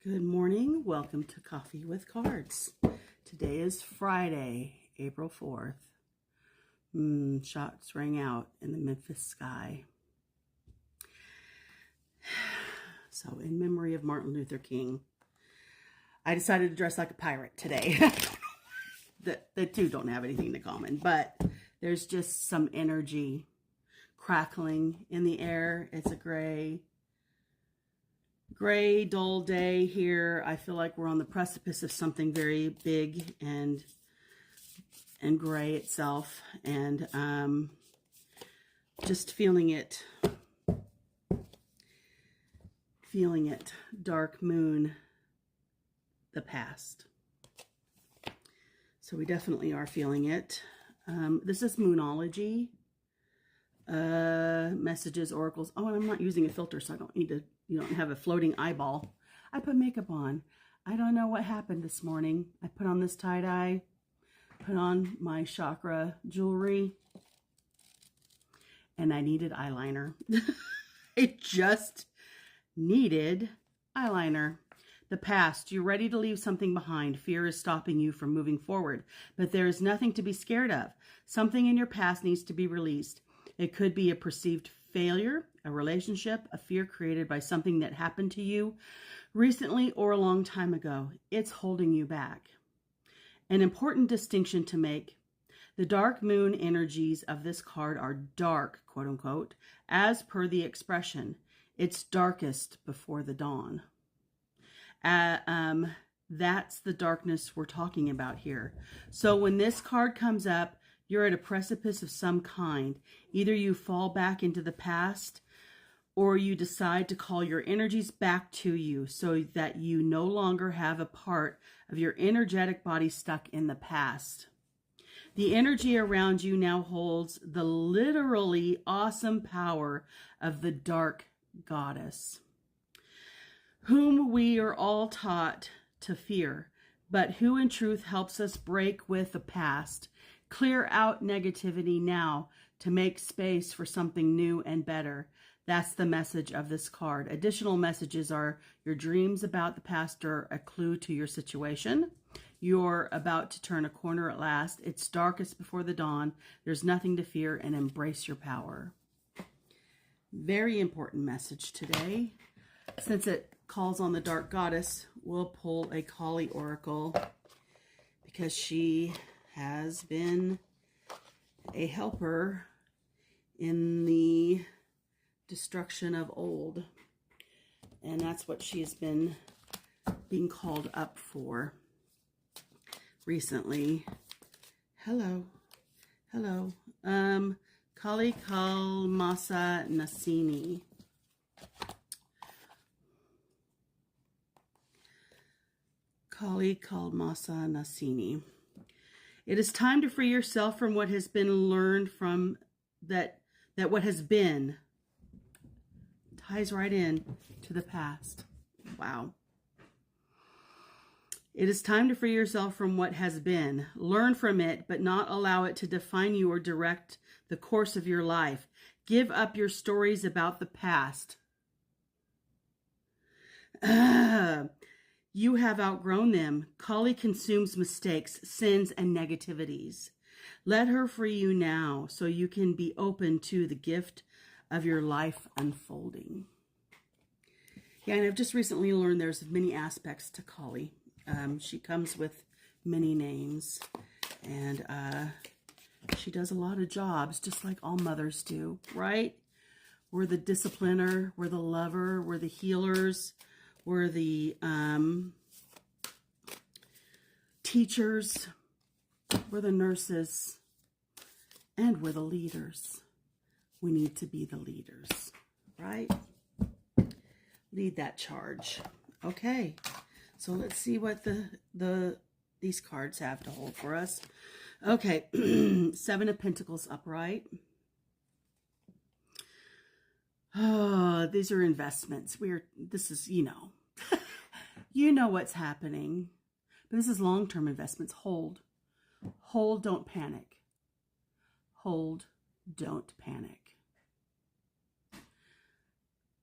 Good morning. Welcome to Coffee with Cards. Today is Friday, April 4th. Shots rang out in the Memphis sky. So, in memory of Martin Luther King, I decided to dress like a pirate today. The two don't have anything in common, but there's just some energy crackling in the air. It's a gray, dull day here. I feel like we're on the precipice of something very big and gray itself, and just feeling it. Dark moon, the past. So we definitely are feeling it. This is Moonology. Messages, oracles. Oh, and I'm not using a filter, so I don't need to, don't have a floating eyeball. I put makeup on. I don't know what happened this morning. I put on this tie-dye, put on my chakra jewelry, and I needed eyeliner. I just needed eyeliner. The past, you're ready to leave something behind. Fear is stopping you from moving forward, but there is nothing to be scared of. Something in your past needs to be released. It could be a perceived failure, a relationship, a fear created by something that happened to you recently or a long time ago. It's holding you back. An important distinction to make. The dark moon energies of this card are dark, quote unquote, as per the expression. It's darkest before the dawn. That's the darkness we're talking about here. So when this card comes up, you're at a precipice of some kind. Either you fall back into the past, or you decide to call your energies back to you so that you no longer have a part of your energetic body stuck in the past. The energy around you now holds the literally awesome power of the dark goddess, whom we are all taught to fear, but who in truth helps us break with the past, clear out negativity now to make space for something new and better. That's the message of this card. Additional messages are your dreams about the past are a clue to your situation. You're about to turn a corner at last. It's darkest before the dawn. There's nothing to fear, and embrace your power. Very important message today. Since it calls on the dark goddess, we'll pull a Kali oracle because she has been a helper in the destruction of old. And that's what she has been being called up for recently. Hello. Kali Kalmasa Nasini. Kali Kalmasa Nasini. It is time to free yourself from what has been learned from that what has been ties right in to the past. Wow. It is time to free yourself from what has been. Learn from it, but not allow it to define you or direct the course of your life. Give up your stories about the past. You have outgrown them. Kali consumes mistakes, sins, and negativities. Let her free you now so you can be open to the gift of your life unfolding. Yeah, and I've just recently learned there's many aspects to Kali. She comes with many names, and she does a lot of jobs, just like all mothers do, right? We're the discipliner, we're the lover, we're the healers, we're the teachers, we're the nurses, and we're the leaders. We need to be the leaders, right? Lead that charge. Okay, so let's see what these cards have to hold for us. Okay, Seven of Pentacles upright. Oh, these are investments. This is, you know what's happening. But this is long-term investments. Hold, don't panic. Hold, don't panic.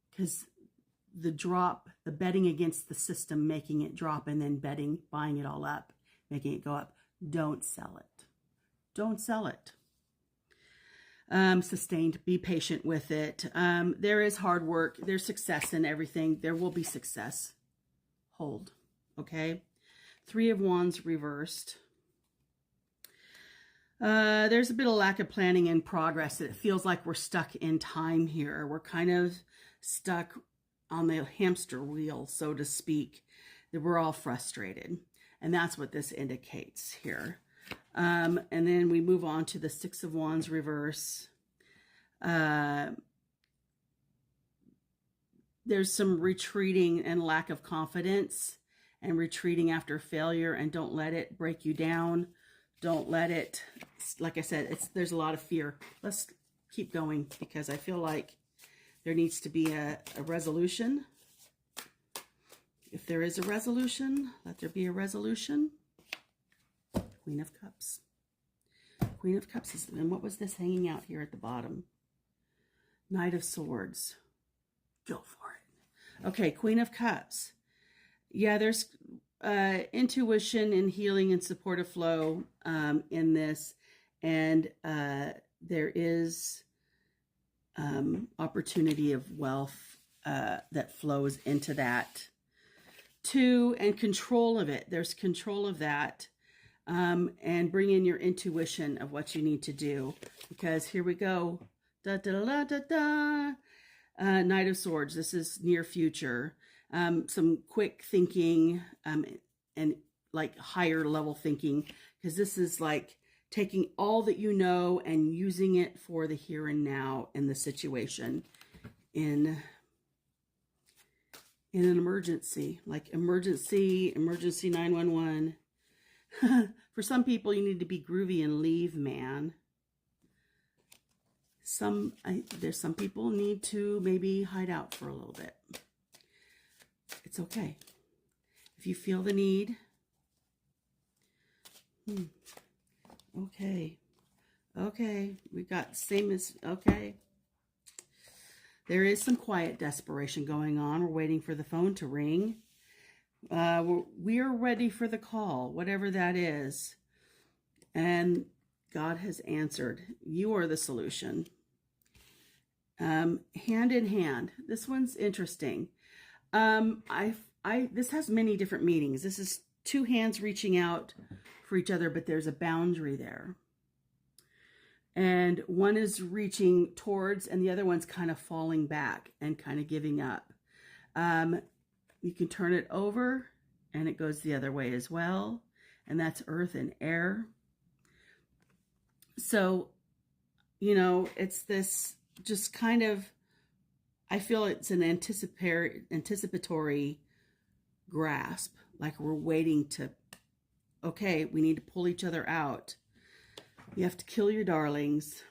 Because the drop, the betting against the system, making it drop, and then buying it all up, making it go up. Don't sell it. Don't sell it. Sustained, be patient with it. There is hard work. There's success in everything. There will be success. Hold. Okay. 3 of Wands reversed. There's a bit of lack of planning and progress. It feels like we're stuck in time here. We're kind of stuck on the hamster wheel, so to speak, that we're all frustrated. And that's what this indicates here. And then we move on to the 6 of Wands reverse. There's some retreating and lack of confidence and retreating after failure, and don't let it break you down. Don't let it, like I said, there's a lot of fear. Let's keep going because I feel like there needs to be a resolution. If there is a resolution, let there be a resolution. Queen of Cups. Queen of Cups is, and what was this hanging out here at the bottom? Knight of Swords. Go for it. Okay, Queen of Cups. Yeah, there's intuition and healing and supportive flow in this, and there is opportunity of wealth that flows into that too, and control of it. There's control of that, and bring in your intuition of what you need to do, because here we go. Da, da, da, da, da. Knight of Swords. This is near future. Some quick thinking and like higher level thinking, because this is like taking all that you know and using it for the here and now in the situation, in an emergency, like emergency 911. For some people, you need to be groovy and leave, man. There's some people need to maybe hide out for a little bit. It's okay. If you feel the need. Okay. Okay. We got same as, okay. There is some quiet desperation going on. We're waiting for the phone to ring. We're ready for the call, whatever that is. And God has answered. You are the solution. Hand in hand. This one's interesting. This has many different meanings. This is 2 hands reaching out for each other, but there's a boundary there. And one is reaching towards, and the other one's kind of falling back and kind of giving up. You can turn it over, and it goes the other way as well. And that's earth and air. So, you know, it's this just kind of, I feel it's an anticipatory grasp. Like we're waiting to, okay, we need to pull each other out. You have to kill your darlings.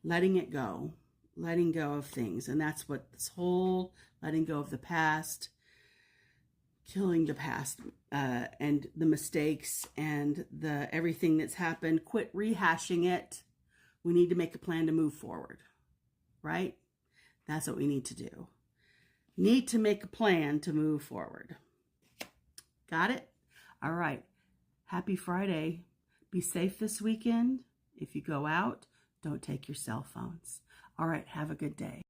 Letting it go. Letting go of things. And that's what this whole letting go of the past, killing the past, and the mistakes and the everything that's happened. Quit rehashing it. We need to make a plan to move forward. Right? That's what we need to do. Need to make a plan to move forward. Got it? All right. Happy Friday. Be safe this weekend. If you go out, don't take your cell phones. All right. Have a good day.